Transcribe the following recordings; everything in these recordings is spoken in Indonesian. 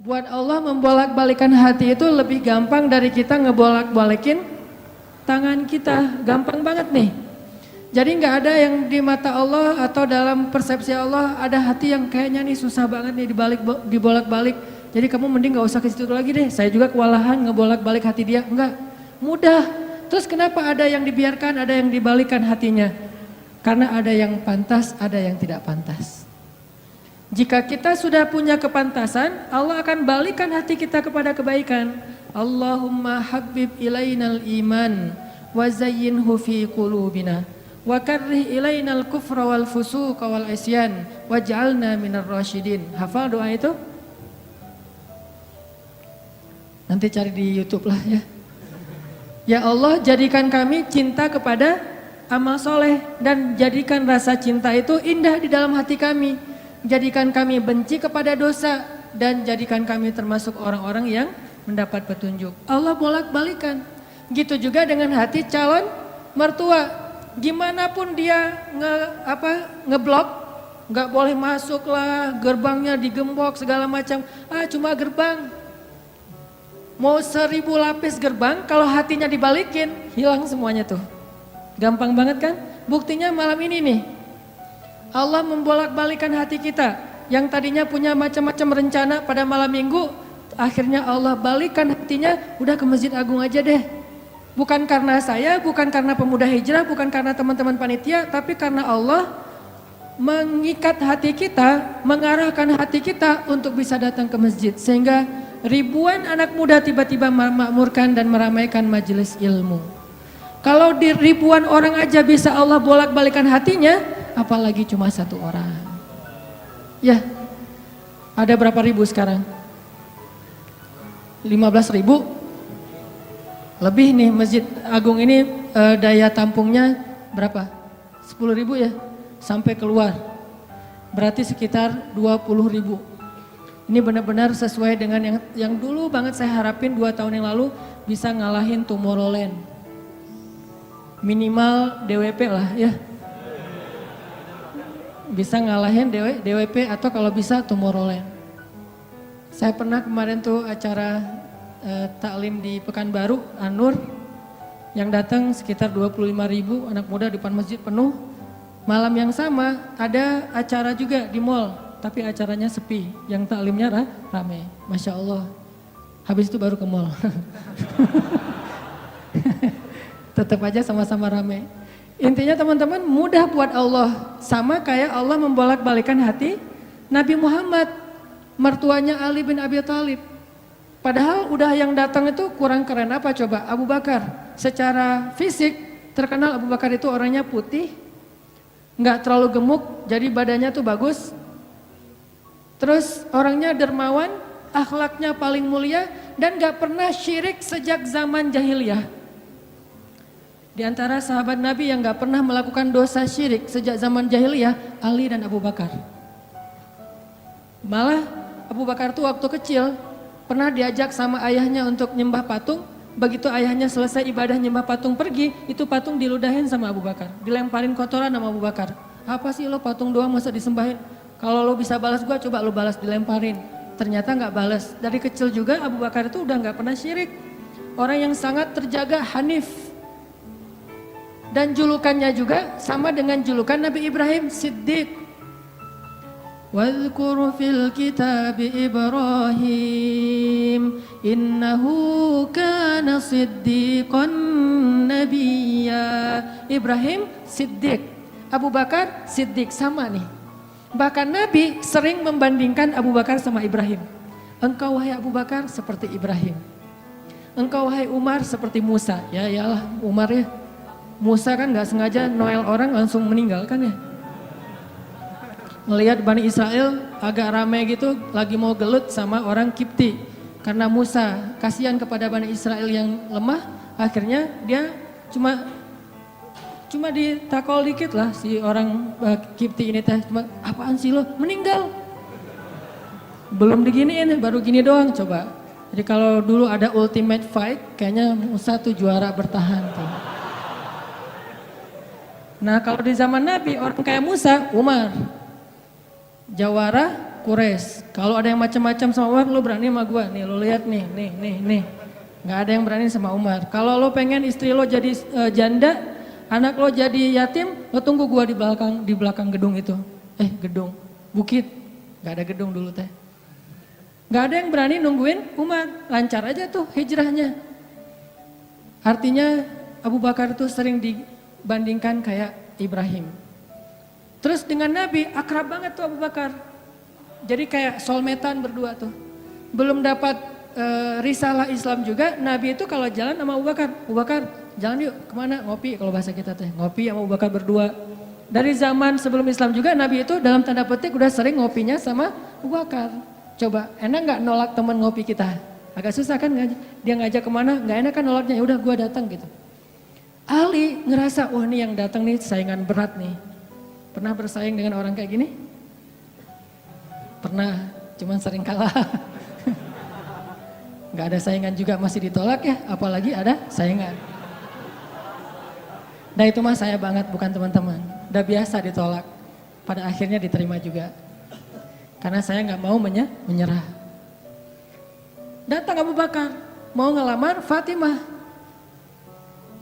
Buat Allah membolak-balikan hati itu lebih gampang dari kita ngebolak-balikin tangan kita. Gampang banget nih. Jadi nggak ada yang di mata Allah atau dalam persepsi Allah ada hati yang kayaknya nih susah banget nih dibolak-balik. Jadi kamu mending nggak usah ke situ lagi deh. Saya juga kewalahan ngebolak-balik hati dia. Enggak, mudah. Terus kenapa ada yang dibiarkan, ada yang dibalikan hatinya? Karena ada yang pantas, ada yang tidak pantas. Jika kita sudah punya kepantasan, Allah akan balikan hati kita kepada kebaikan. Allahumma habbib ilainal iman wa zayyinhu fi qulubina wa karrih ilainal kufra wal fusuqa wal isyan waj'alna minar rasyidin. Hafal doa itu? Nanti cari di YouTube lah ya. Ya Allah, jadikan kami cinta kepada amal soleh dan jadikan rasa cinta itu indah di dalam hati kami. Jadikan kami benci kepada dosa dan jadikan kami termasuk orang-orang yang mendapat petunjuk. Allah bolak-balikan. Gitu juga dengan hati calon mertua. Gimana pun dia ngeblok, nggak boleh masuk lah, gerbangnya digembok segala macam. Cuma gerbang. Mau 1000 lapis gerbang, kalau hatinya dibalikin, hilang semuanya tuh. Gampang banget kan? Buktinya malam ini nih. Allah membolak-balikan hati kita yang tadinya punya macam-macam rencana pada malam minggu, akhirnya Allah balikan hatinya, udah ke Masjid Agung aja deh. Bukan karena saya, bukan karena pemuda hijrah, bukan karena teman-teman panitia, tapi karena Allah mengikat hati kita, mengarahkan hati kita untuk bisa datang ke masjid. Sehingga ribuan anak muda tiba-tiba memakmurkan dan meramaikan majelis ilmu. Kalau di ribuan orang aja bisa Allah bolak-balikan hatinya, apalagi cuma satu orang. Ya, ada berapa ribu sekarang? 15.000? Lebih nih Masjid Agung ini daya tampungnya berapa? 10.000 ya? Sampai keluar. Berarti sekitar 20.000. Ini benar-benar sesuai dengan yang dulu banget saya harapin 2 tahun yang lalu bisa ngalahin Tomorrowland. Minimal DWP lah ya. Bisa ngalahin DWP atau kalau bisa Tomorrowland. Saya pernah kemarin tuh acara taklim di Pekanbaru, Anur, yang datang sekitar 25.000 anak muda di depan masjid penuh. Malam yang sama ada acara juga di mall, tapi acaranya sepi, yang taklimnya rame. Masya Allah. Habis itu baru ke mall. Tetap aja sama-sama rame. Intinya teman-teman mudah buat Allah. Sama kayak Allah membolak-balikan hati Nabi Muhammad, mertuanya Ali bin Abi Thalib. Padahal udah yang datang itu kurang keren apa coba? Abu Bakar. Secara fisik terkenal Abu Bakar itu orangnya putih, nggak terlalu gemuk, jadi badannya tuh bagus. Terus orangnya dermawan, akhlaknya paling mulia dan nggak pernah syirik sejak zaman jahiliyah. Di antara sahabat Nabi yang gak pernah melakukan dosa syirik sejak zaman jahiliyah, Ali dan Abu Bakar. Malah Abu Bakar tuh waktu kecil pernah diajak sama ayahnya untuk nyembah patung. Begitu ayahnya selesai ibadah nyembah patung pergi, itu patung diludahin sama Abu Bakar. Dilemparin kotoran sama Abu Bakar. Apa sih lo patung doang masa disembahin? Kalau lo bisa balas gua, coba lo balas, dilemparin. Ternyata gak balas. Dari kecil juga Abu Bakar itu udah gak pernah syirik. Orang yang sangat terjaga hanif. Dan julukannya juga sama dengan julukan Nabi Ibrahim, Siddiq. Wadhkur fil kitab Ibrahim innahu kana siddiqan nabiyya. Ibrahim Siddiq, Abu Bakar Siddiq, sama nih. Bahkan Nabi sering membandingkan Abu Bakar sama Ibrahim. Engkau wahai Abu Bakar seperti Ibrahim. Engkau wahai Umar seperti Musa. Ya iyalah Umar ya. Musa kan gak sengaja noel orang langsung meninggal kan ya. Melihat Bani Israel agak ramai gitu lagi mau gelut sama orang Kipti. Karena Musa kasihan kepada Bani Israel yang lemah, akhirnya dia cuma ditakol dikit lah si orang Kipti ini teh. Cuma apaan sih lo? Meninggal. Belum diginiin baru gini doang coba. Jadi kalau dulu ada ultimate fight kayaknya Musa tuh juara bertahan tuh. Nah kalau di zaman Nabi orang kayak Musa, Umar, jawara Quraisy. Kalau ada yang macam-macam sama Umar, lo berani sama gue. Nih lo lihat nih. Nggak ada yang berani sama Umar. Kalau lo pengen istri lo jadi janda, anak lo jadi yatim, lo tunggu gue di belakang gedung itu. Gedung, bukit. Nggak ada gedung dulu teh. Nggak ada yang berani nungguin Umar. Lancar aja tuh hijrahnya. Artinya Abu Bakar tuh sering dibandingkan kayak Ibrahim. Terus dengan Nabi akrab banget tuh Abu Bakar. Jadi kayak soulmate-an berdua tuh. Belum dapat risalah Islam juga, Nabi itu kalau jalan sama Abu Bakar jalan yuk kemana, ngopi kalau bahasa kita teh, ngopi sama Abu Bakar berdua. Dari zaman sebelum Islam juga Nabi itu dalam tanda petik udah sering ngopinya sama Abu Bakar. Coba enak gak nolak temen ngopi kita? Agak susah kan dia ngajak kemana, gak enak kan nolaknya, ya udah gue datang gitu. Ali ngerasa, wah nih yang datang nih saingan berat nih. Pernah bersaing dengan orang kayak gini? Pernah, cuman sering kalah. Gak ada saingan juga masih ditolak ya, apalagi ada saingan. Nah itu mah saya banget, bukan teman-teman. Udah biasa ditolak, pada akhirnya diterima juga. Karena saya gak mau menyerah. Datang Abu Bakar, mau ngelamar Fatimah.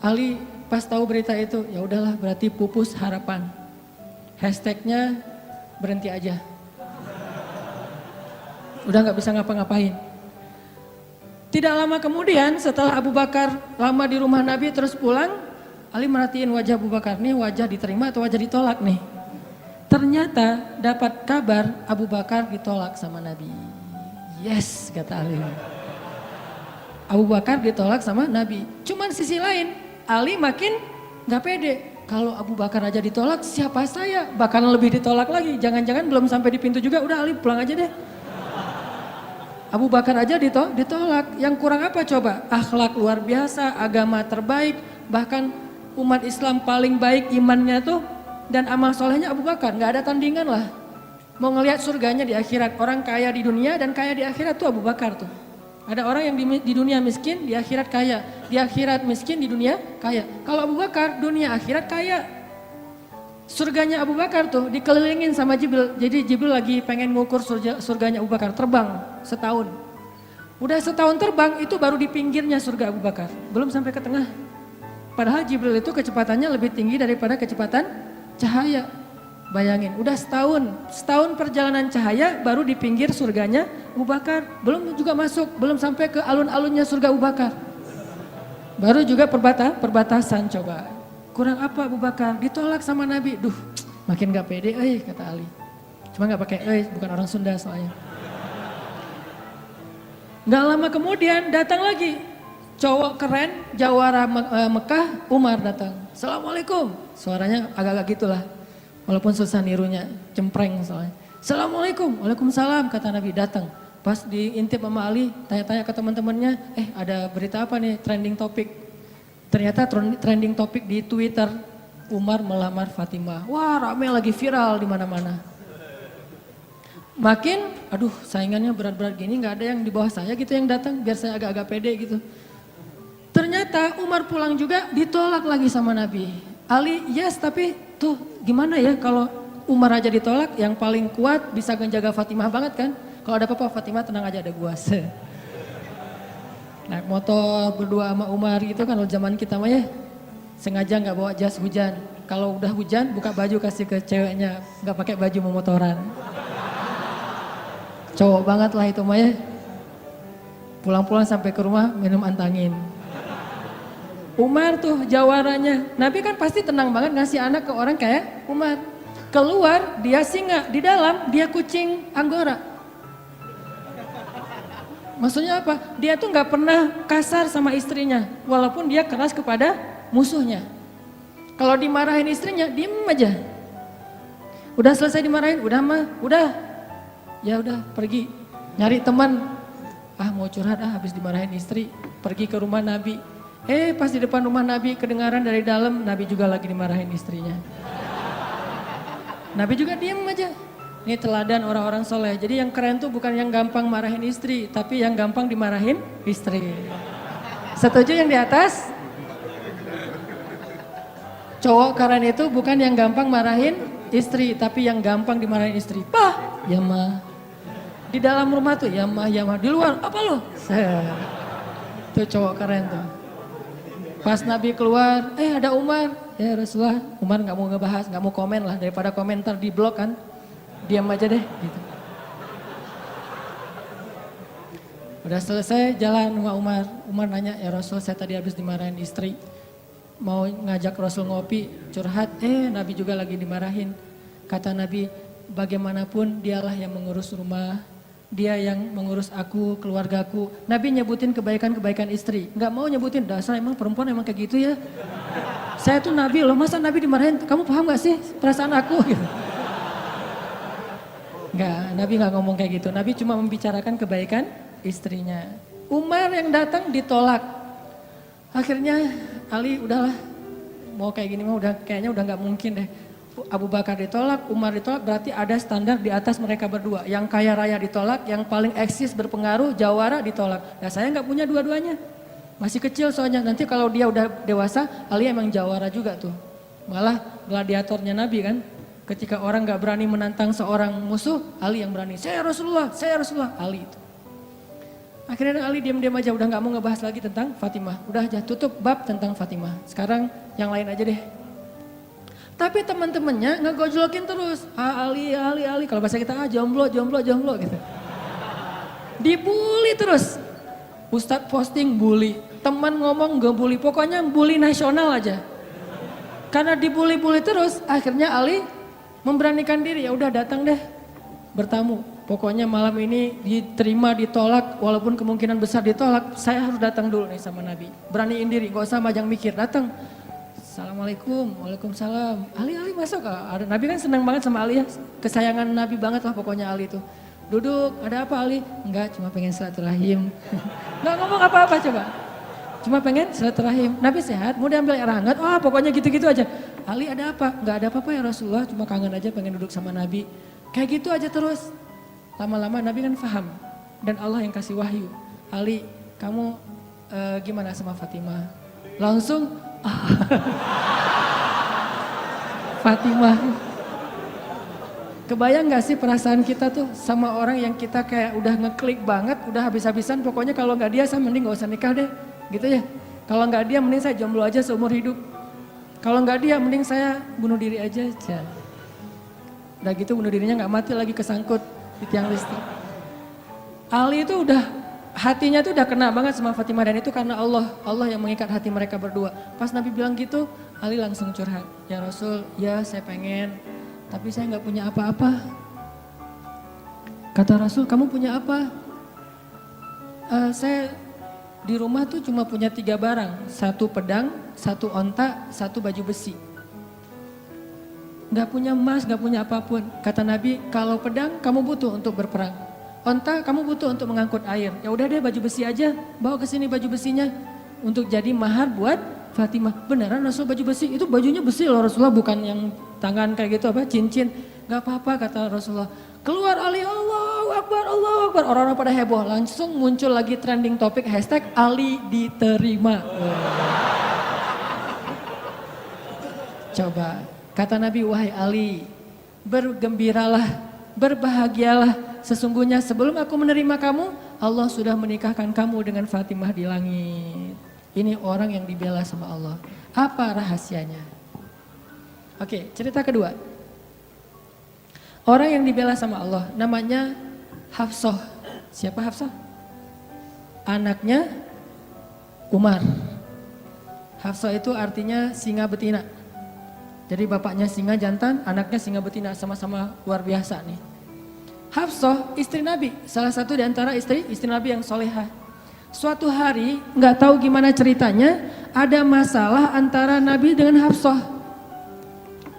Ali pas tahu berita itu, ya udahlah berarti pupus harapan. Hashtagnya berhenti aja. Udah gak bisa ngapa-ngapain. Tidak lama kemudian setelah Abu Bakar lama di rumah Nabi terus pulang, Ali merhatiin wajah Abu Bakar, nih wajah diterima atau wajah ditolak nih. Ternyata dapat kabar Abu Bakar ditolak sama Nabi. Yes, kata Ali. Abu Bakar ditolak sama Nabi. Cuman sisi lain, Ali makin gak pede. Kalau Abu Bakar aja ditolak, siapa saya? Bahkan lebih ditolak lagi. Jangan-jangan belum sampai di pintu juga, udah Ali pulang aja deh. Abu Bakar aja ditolak. Yang kurang apa coba? Akhlak luar biasa, agama terbaik, bahkan umat Islam paling baik imannya tuh dan amal solehnya Abu Bakar. Gak ada tandingan lah. Mau ngelihat surganya di akhirat. Orang kaya di dunia dan kaya di akhirat tuh Abu Bakar tuh. Ada orang yang di dunia miskin, di akhirat kaya. Di akhirat miskin, di dunia kaya. Kalau Abu Bakar, dunia akhirat kaya. Surganya Abu Bakar tuh dikelilingin sama Jibril. Jadi Jibril lagi pengen ngukur surganya Abu Bakar. Terbang setahun. Udah setahun terbang itu baru di pinggirnya surga Abu Bakar. Belum sampai ke tengah. Padahal Jibril itu kecepatannya lebih tinggi daripada kecepatan cahaya. Bayangin, udah setahun perjalanan cahaya baru di pinggir surganya Abu Bakar. Belum juga masuk, belum sampai ke alun-alunnya surga Abu Bakar. Baru juga perbatasan coba. Kurang apa Abu Bakar? Ditolak sama Nabi. Duh, makin gak pede, kata Ali. Cuma gak pakai, bukan orang Sunda soalnya. Gak lama kemudian datang lagi. Cowok keren, jawara Mekah, Umar datang. Assalamualaikum. Suaranya agak-agak gitulah. Walaupun susah nirunya, cempreng soalnya. Assalamualaikum, waalaikumsalam kata Nabi datang. Pas diintip sama Ali, tanya-tanya ke teman-temannya, ada berita apa nih trending topik. Ternyata trending topik di Twitter, Umar melamar Fatimah. Wah rame lagi viral di mana-mana. Makin, aduh saingannya berat-berat gini gak ada yang di bawah saya gitu yang datang, biar saya agak-agak pede gitu. Ternyata Umar pulang juga ditolak lagi sama Nabi. Ali yes tapi tuh gimana ya kalau Umar aja ditolak, yang paling kuat bisa menjaga Fatimah banget kan. Kalau ada apa-apa Fatimah tenang aja ada gua. Naik motor berdua sama Umar gitu kan, kalau zaman kita mah ya sengaja nggak bawa jas hujan. Kalau udah hujan buka baju kasih ke ceweknya, nggak pakai baju mau motoran. Cowok banget lah itu mah ya. Pulang-pulang sampai ke rumah minum antangin. Umar tuh jawarannya, Nabi kan pasti tenang banget ngasih anak ke orang kayak Umar. Keluar dia singa, di dalam dia kucing Anggora. Maksudnya apa? Dia tuh gak pernah kasar sama istrinya, walaupun dia keras kepada musuhnya. Kalau dimarahin istrinya, diem aja. Udah selesai dimarahin, udah. Ya udah pergi, nyari teman. Mau curhat habis dimarahin istri, pergi ke rumah Nabi. Pas di depan rumah Nabi kedengaran dari dalam, Nabi juga lagi dimarahin istrinya. Nabi juga diem aja. Ini teladan orang-orang soleh. Jadi yang keren tuh bukan yang gampang marahin istri, tapi yang gampang dimarahin istri. Setuju yang di atas? Cowok keren itu bukan yang gampang marahin istri, tapi yang gampang dimarahin istri. Pah, ya mah. Di dalam rumah tuh, ya mah, di luar, apa lo? Tuh cowok keren tuh. Pas Nabi keluar, ada Umar. Ya Rasulullah, Umar gak mau ngebahas, gak mau komen lah. Daripada komentar di blog kan, diam aja deh gitu. Udah selesai jalan sama Umar. Umar nanya, ya Rasul saya tadi habis dimarahin istri. Mau ngajak Rasul ngopi, curhat. Nabi juga lagi dimarahin. Kata Nabi, bagaimanapun dialah yang mengurus rumah. Dia yang mengurus aku, keluargaku. Nabi nyebutin kebaikan-kebaikan istri. Gak mau nyebutin, dasar emang perempuan emang kayak gitu ya. Saya tuh Nabi loh, masa Nabi dimarahin? Kamu paham gak sih perasaan aku? Gitu. Enggak, Nabi gak ngomong kayak gitu. Nabi cuma membicarakan kebaikan istrinya. Umar yang datang ditolak. Akhirnya Ali udahlah, mau kayak gini mah kayaknya udah gak mungkin deh. Abu Bakar ditolak, Umar ditolak, berarti ada standar di atas mereka berdua. Yang kaya raya ditolak, yang paling eksis berpengaruh, jawara ditolak. Nah saya gak punya dua-duanya. Masih kecil soalnya, nanti kalau dia udah dewasa, Ali emang jawara juga tuh. Malah gladiatornya Nabi kan. Ketika orang gak berani menantang seorang musuh, Ali yang berani. Saya Rasulullah, Ali itu. Akhirnya Ali diam-diam aja, udah gak mau ngebahas lagi tentang Fatimah. Udah aja tutup bab tentang Fatimah. Sekarang yang lain aja deh. Tapi teman-temannya ngegojlokin terus. Ali. Kalau bahasa kita jomblo gitu. Dibully terus. Ustadz posting bully. Teman ngomong gak bully. Pokoknya bully nasional aja. Karena dibully-bully terus, akhirnya Ali memberanikan diri. Ya udah datang deh bertamu. Pokoknya malam ini diterima, ditolak. Walaupun kemungkinan besar ditolak, saya harus datang dulu nih sama Nabi. Beraniin diri, gak usah majang mikir. Datang. Assalamualaikum, waalaikumsalam. Ali masuk. Nabi kan senang banget sama Ali ya. Kesayangan Nabi banget lah pokoknya Ali itu. Duduk, ada apa Ali? Enggak, cuma pengen silaturahim. Enggak ngomong apa-apa coba. Cuma pengen silaturahim. Nabi sehat, mau diambil air hangat. Oh pokoknya gitu-gitu aja. Ali ada apa? Enggak ada apa-apa ya Rasulullah. Cuma kangen aja pengen duduk sama Nabi. Kayak gitu aja terus. Lama-lama Nabi kan paham. Dan Allah yang kasih wahyu. Ali, kamu gimana sama Fatimah? Langsung Fatimah. Kebayang gak sih perasaan kita tuh sama orang yang kita kayak udah ngeklik banget, udah habis-habisan, pokoknya kalau gak dia saya mending gak usah nikah deh, gitu ya. Kalau gak dia mending saya jomblo aja seumur hidup. Kalau gak dia mending saya bunuh diri aja. Udah gitu bunuh dirinya gak mati lagi kesangkut di tiang listrik. Ali itu udah hatinya tuh udah kena banget sama Fatimah dan itu karena Allah yang mengikat hati mereka berdua. Pas Nabi bilang gitu, Ali langsung curhat. Ya Rasul, ya saya pengen, tapi saya nggak punya apa-apa. Kata Rasul, kamu punya apa? Saya di rumah tuh cuma punya 3 barang, 1 pedang, 1 onta, 1 baju besi. Nggak punya emas, nggak punya apapun. Kata Nabi, kalau pedang kamu butuh untuk berperang. Onta kamu butuh untuk mengangkut air. Ya udah deh baju besi aja, bawa ke sini baju besinya untuk jadi mahar buat Fatimah. Beneran Rasul baju besi? Itu bajunya besi loh Rasulullah, bukan yang tangan kayak gitu apa cincin. Gak apa-apa kata Rasulullah. Keluar Ali, Allahu Akbar, Allahu Akbar. Orang-orang pada heboh, langsung muncul lagi trending topik hashtag Ali diterima. Coba, kata Nabi, wahai Ali, bergembiralah, berbahagialah. Sesungguhnya sebelum aku menerima kamu, Allah sudah menikahkan kamu dengan Fatimah di langit. Ini orang yang dibela sama Allah. Apa rahasianya? Oke, cerita kedua. Orang yang dibela sama Allah namanya Hafsah. Siapa Hafsah? Anaknya Umar. Hafsah itu artinya singa betina. Jadi bapaknya singa jantan, anaknya singa betina, sama-sama luar biasa nih. Hafsah istri Nabi, salah satu di antara istri Nabi yang solehah. Suatu hari nggak tahu gimana ceritanya, ada masalah antara Nabi dengan Hafsah.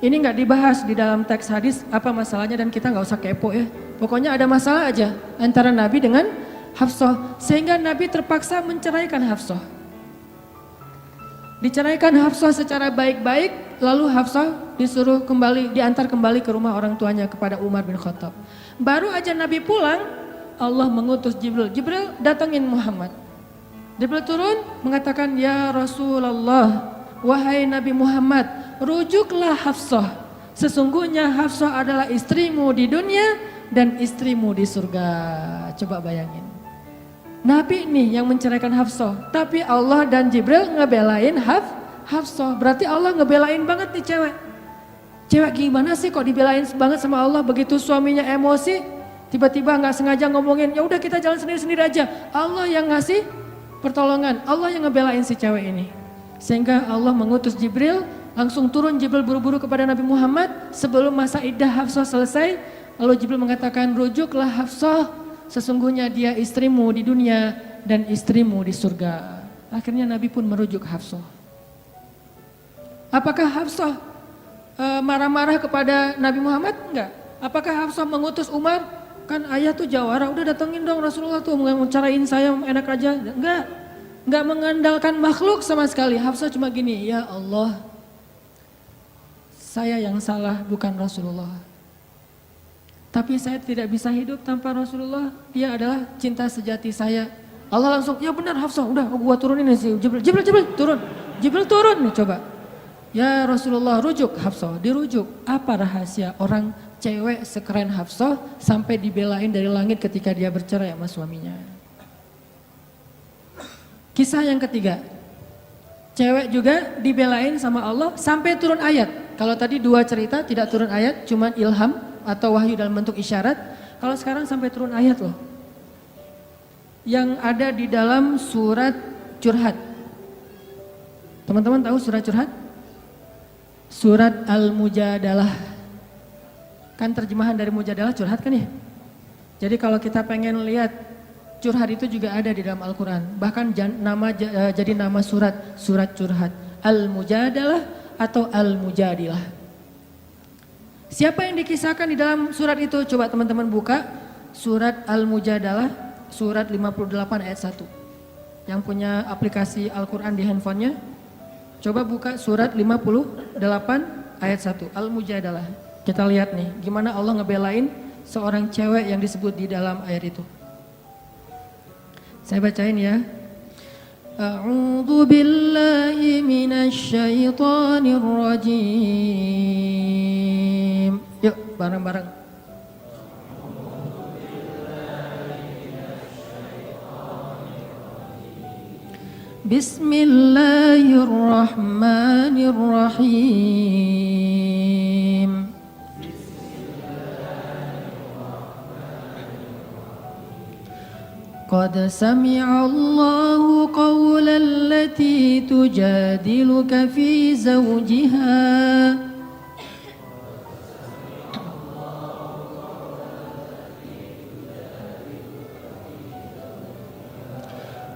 Ini nggak dibahas di dalam teks hadis apa masalahnya dan kita nggak usah kepo ya. Pokoknya ada masalah aja antara Nabi dengan Hafsah sehingga Nabi terpaksa menceraikan Hafsah. Diceraikan Hafsah secara baik-baik, lalu Hafsah disuruh diantar kembali ke rumah orang tuanya kepada Umar bin Khattab. Baru aja Nabi pulang, Allah mengutus Jibril. Jibril datangin Muhammad. Jibril turun mengatakan, ya Rasulullah, wahai Nabi Muhammad, rujuklah Hafsah. Sesungguhnya Hafsah adalah istrimu di dunia, dan istrimu di surga. Coba bayangin. Nabi nih yang menceraikan Hafsah, tapi Allah dan Jibril ngebelain Hafsah. Berarti Allah ngebelain banget nih cewek. Cewek gimana sih kok dibelain banget sama Allah? Begitu suaminya emosi, tiba-tiba nggak sengaja ngomongin, ya udah kita jalan sendiri-sendiri aja. Allah yang ngasih pertolongan, Allah yang ngebelain si cewek ini. Sehingga Allah mengutus Jibril, langsung turun Jibril buru-buru kepada Nabi Muhammad sebelum masa iddah Hafsah selesai. Lalu Jibril mengatakan, rujuklah Hafsah, sesungguhnya dia istrimu di dunia dan istrimu di surga. Akhirnya Nabi pun merujuk Hafsah. Apakah Hafsah marah-marah kepada Nabi Muhammad? Enggak. Apakah Hafsah mengutus Umar? Kan ayah tuh jawara, udah datengin dong Rasulullah tuh mau carain saya enak aja. Enggak mengandalkan makhluk sama sekali. Hafsah cuma gini, ya Allah, saya yang salah bukan Rasulullah. Tapi saya tidak bisa hidup tanpa Rasulullah. Dia adalah cinta sejati saya. Allah langsung, ya benar Hafsah, udah gua turunin sih. Jibril turun. Jibril turun nih coba. Ya Rasulullah, rujuk Hafsah, dirujuk. Apa rahasia orang cewek sekeren Hafsah sampai dibelain dari langit ketika dia bercerai sama suaminya? Kisah yang ketiga. Cewek juga dibelain sama Allah sampai turun ayat. Kalau tadi 2 cerita tidak turun ayat, cuman ilham atau wahyu dalam bentuk isyarat. Kalau sekarang sampai turun ayat loh. Yang ada di dalam surat Curhat. Teman-teman tahu surat Curhat? Surat Al-Mujadalah. Kan terjemahan dari Mujadalah curhat kan ya? Jadi kalau kita pengen lihat curhat itu juga ada di dalam Al-Quran. Bahkan jadi nama surat Curhat. Al-Mujadalah atau Al-Mujadilah. Siapa yang dikisahkan di dalam surat itu? Coba teman-teman buka surat Al-Mujadalah, surat 58 ayat 1. Yang punya aplikasi Al-Quran di handphonenya, coba buka surat 58 ayat 1, Al-Mujadalah. Kita lihat nih, gimana Allah ngebelain seorang cewek yang disebut di dalam ayat itu. Saya bacain ya. A'udzu billahi minasy syaithanir rajim. Yuk bareng-bareng. Bismillahirrahmanirrahim. Qad sami'a Allahu qawla allati tujadiluka fi zawjiha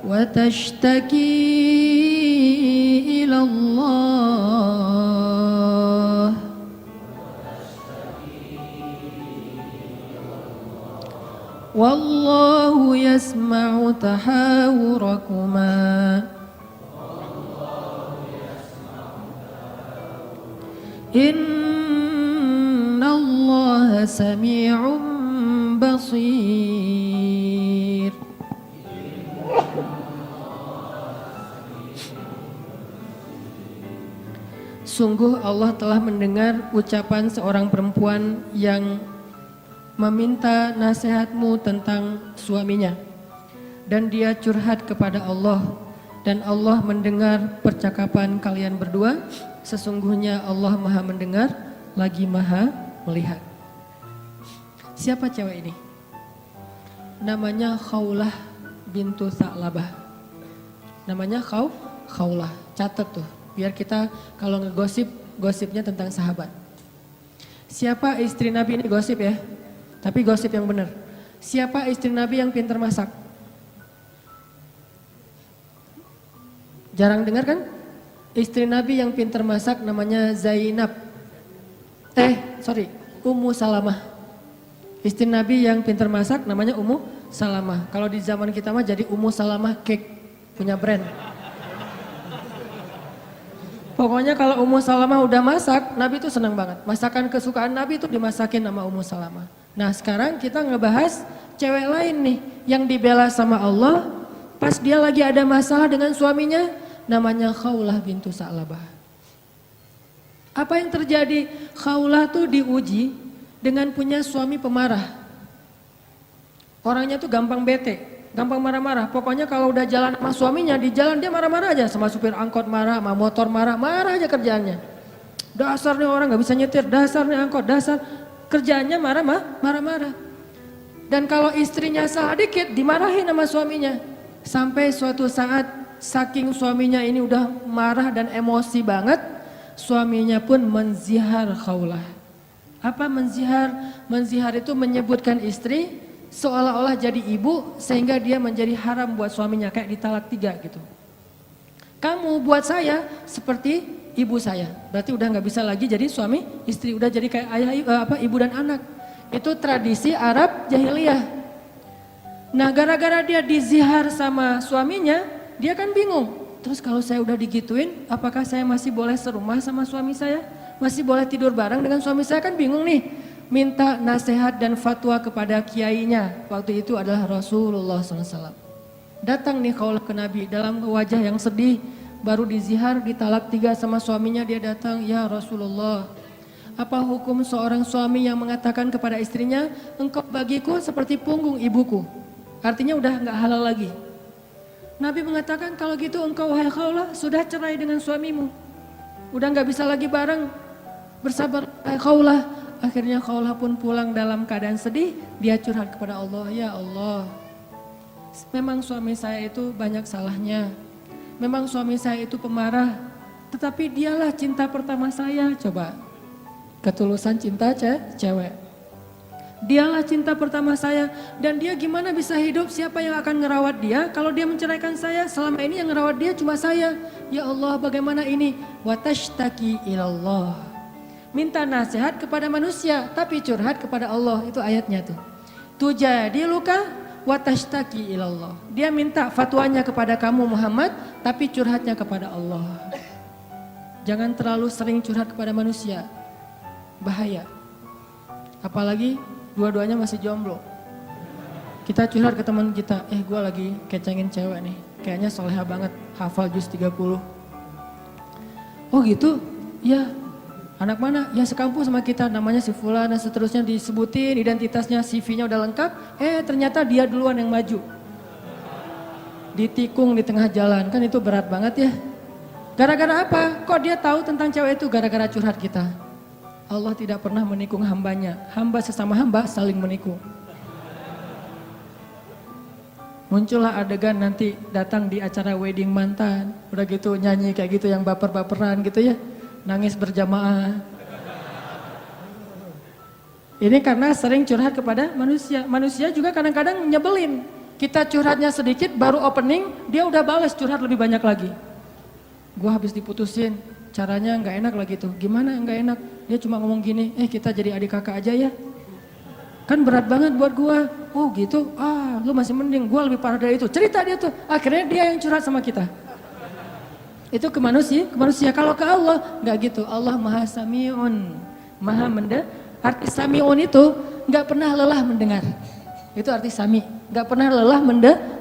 wa tashtaki ila Allah wallahu yasma'u tahawurakuma innallaha sami'un basir. Sungguh Allah telah mendengar ucapan seorang perempuan yang meminta nasihatmu tentang suaminya. Dan dia curhat kepada Allah. Dan Allah mendengar percakapan kalian berdua. Sesungguhnya Allah maha mendengar, lagi maha melihat. Siapa cewek ini? Namanya Khawlah bintu Tha'labah. Namanya Khawlah. Catat tuh. Biar kita kalau ngegosip, gosipnya tentang sahabat. Siapa istri Nabi ini gosip ya? Tapi gosip yang benar. Siapa istri Nabi yang pintar masak? Jarang dengar kan? Istri Nabi yang pintar masak namanya Zainab. Ummu Salamah. Istri Nabi yang pintar masak namanya Ummu Salamah. Kalau di zaman kita mah jadi Ummu Salamah Cake, punya brand. Pokoknya kalau Ummu Salamah udah masak, Nabi itu senang banget. Masakan kesukaan Nabi itu dimasakin sama Ummu Salamah. Nah sekarang kita ngebahas cewek lain nih yang dibela sama Allah pas dia lagi ada masalah dengan suaminya, namanya Khawlah bintu Tha'labah. Apa yang terjadi? Khawlah tuh diuji dengan punya suami pemarah. Orangnya tuh gampang bete, gampang marah-marah. Pokoknya kalau udah jalan sama suaminya, di jalan dia marah-marah aja. Sama supir angkot marah, sama motor marah, marah aja kerjaannya. Dasar nih orang gak bisa nyetir, dasar nih angkot, dasar. Kerjaannya marah-marah. Dan kalau istrinya salah dikit, dimarahin sama suaminya. Sampai suatu saat, saking suaminya ini udah marah dan emosi banget, suaminya pun menzihar khaulah. Apa menzihar? Menzihar itu menyebutkan istri seolah-olah jadi ibu sehingga dia menjadi haram buat suaminya, kayak ditalak 3 gitu. Kamu buat saya seperti ibu saya, berarti udah nggak bisa lagi jadi suami istri, udah jadi kayak ayah ibu dan anak. Itu tradisi Arab jahiliyah. Nah gara-gara dia dizihar sama suaminya, dia kan bingung. Terus kalau saya udah digituin, apakah saya masih boleh serumah sama suami saya? Masih boleh tidur bareng dengan suami saya? Kan bingung nih. Minta nasihat dan fatwa kepada kiainya. Waktu itu adalah Rasulullah SAW. Datang nih kaulah ke Nabi dalam wajah yang sedih. Baru dizihar, ditalak 3 sama suaminya, dia datang, ya Rasulullah. Apa hukum seorang suami yang mengatakan kepada istrinya, engkau bagiku seperti punggung ibuku. Artinya udah gak halal lagi. Nabi mengatakan kalau gitu engkau wahai Khawlah sudah cerai dengan suamimu. Udah gak bisa lagi bareng. Bersabar wahai Khawlah. Akhirnya Khawlah pun pulang dalam keadaan sedih. Dia curhat kepada Allah, ya Allah. Memang suami saya itu banyak salahnya. Memang suami saya itu pemarah. Tetapi dialah cinta pertama saya. Coba. Ketulusan cinta cewek. Dialah cinta pertama saya dan dia gimana bisa hidup, siapa yang akan ngerawat dia kalau dia menceraikan saya? Selama ini yang ngerawat dia cuma saya. Ya Allah bagaimana ini? Watashtaki ilallah. Minta nasihat kepada manusia tapi curhat kepada Allah, itu ayatnya tuh. Tujadi luka watashtaki ilallah. Dia minta fatwanya kepada kamu Muhammad tapi curhatnya kepada Allah. Jangan terlalu sering curhat kepada manusia. Bahaya. Apalagi dua-duanya masih jomblo. Kita curhat ke teman kita, gue lagi kecengin cewek nih, kayaknya soleha banget, hafal juz 30. Oh gitu? Ya. Anak mana? Ya sekampung sama kita, namanya si Fulan dan seterusnya, disebutin identitasnya, CV-nya udah lengkap. Ternyata dia duluan yang maju. Ditikung di tengah jalan, kan itu berat banget ya. Gara-gara apa? Kok dia tahu tentang cewek itu? Gara-gara curhat kita. Allah tidak pernah menikung hambanya. Hamba sesama hamba saling menikung. Muncullah adegan nanti datang di acara wedding mantan. Udah gitu nyanyi kayak gitu yang baper-baperan gitu ya. Nangis berjamaah. Ini karena sering curhat kepada manusia. Manusia juga kadang-kadang nyebelin. Kita curhatnya sedikit baru opening, dia udah balas curhat lebih banyak lagi. Gua habis diputusin. Caranya nggak enak lagi tuh. Gimana nggak enak? Dia cuma ngomong gini, kita jadi adik kakak aja ya. Kan berat banget buat gua. Oh gitu, lu masih mending, gua lebih parah dari itu. Cerita dia tuh, akhirnya dia yang curhat sama kita. Itu ke manusia. Kalau ke Allah nggak gitu. Allah maha sami'un, maha mendengar. Arti sami'un itu nggak pernah lelah mendengar. Itu arti sami, nggak pernah lelah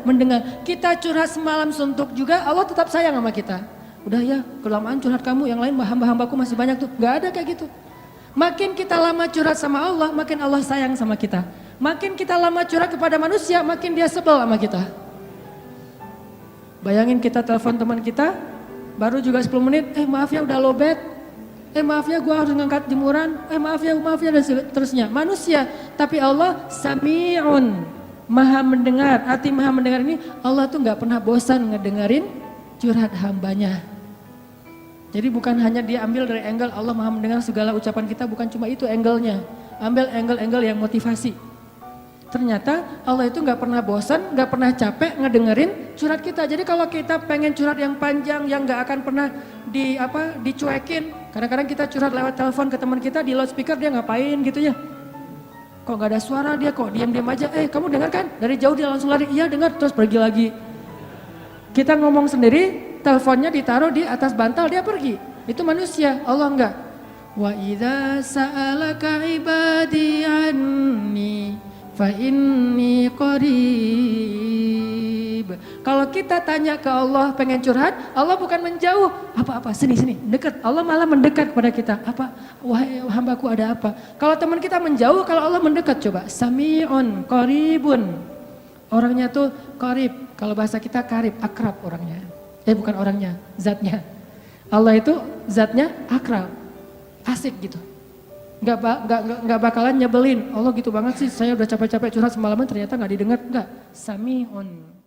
mendengar. Kita curhat semalam suntuk juga, Allah tetap sayang sama kita. Udah ya, kelamaan curhat kamu, yang lain hamba-hambaku masih banyak tuh. Gak ada kayak gitu. Makin kita lama curhat sama Allah, makin Allah sayang sama kita. Makin kita lama curhat kepada manusia, makin dia sebel sama kita. Bayangin kita telepon teman kita, baru juga 10 menit, maaf ya udah lowbat. Maaf ya gua harus ngangkat jemuran. Maaf ya dan seterusnya. Manusia, tapi Allah sami'un, maha mendengar. Arti maha mendengar ini, Allah tuh gak pernah bosan ngedengerin curhat hambanya. Jadi bukan hanya dia ambil dari angle Allah maha mendengar segala ucapan kita, bukan cuma itu angle-nya. Ambil angle-angle yang motivasi. Ternyata Allah itu gak pernah bosan, gak pernah capek ngedengerin curhat kita. Jadi kalau kita pengen curhat yang panjang, yang gak akan pernah dicuekin. Kadang-kadang kita curhat lewat telepon ke teman kita, di loudspeaker dia ngapain gitu ya. Kok gak ada suara dia, kok diam-diam aja. Kamu dengar kan? Dari jauh dia langsung lari, iya dengar, terus pergi lagi. Kita ngomong sendiri, teleponnya ditaruh di atas bantal, dia pergi. Itu manusia, Allah enggak. Wa idza sa'alaka ibadi anni fa inni qarib. Kalau kita tanya ke Allah pengen curhat, Allah bukan menjauh. Apa-apa, sini, dekat. Allah malah mendekat kepada kita. Apa? Wahai hambaku ada apa? Kalau teman kita menjauh, kalau Allah mendekat, coba. Sami'un qaribun. Orangnya tuh qarib. Kalau bahasa kita karib, akrab orangnya. Bukan orangnya, zatnya. Allah itu zatnya akrab. Asik gitu. Nggak bakalan nyebelin. Allah gitu banget sih, saya udah capek-capek curhat semalaman ternyata nggak didengar. Nggak. Sami'un.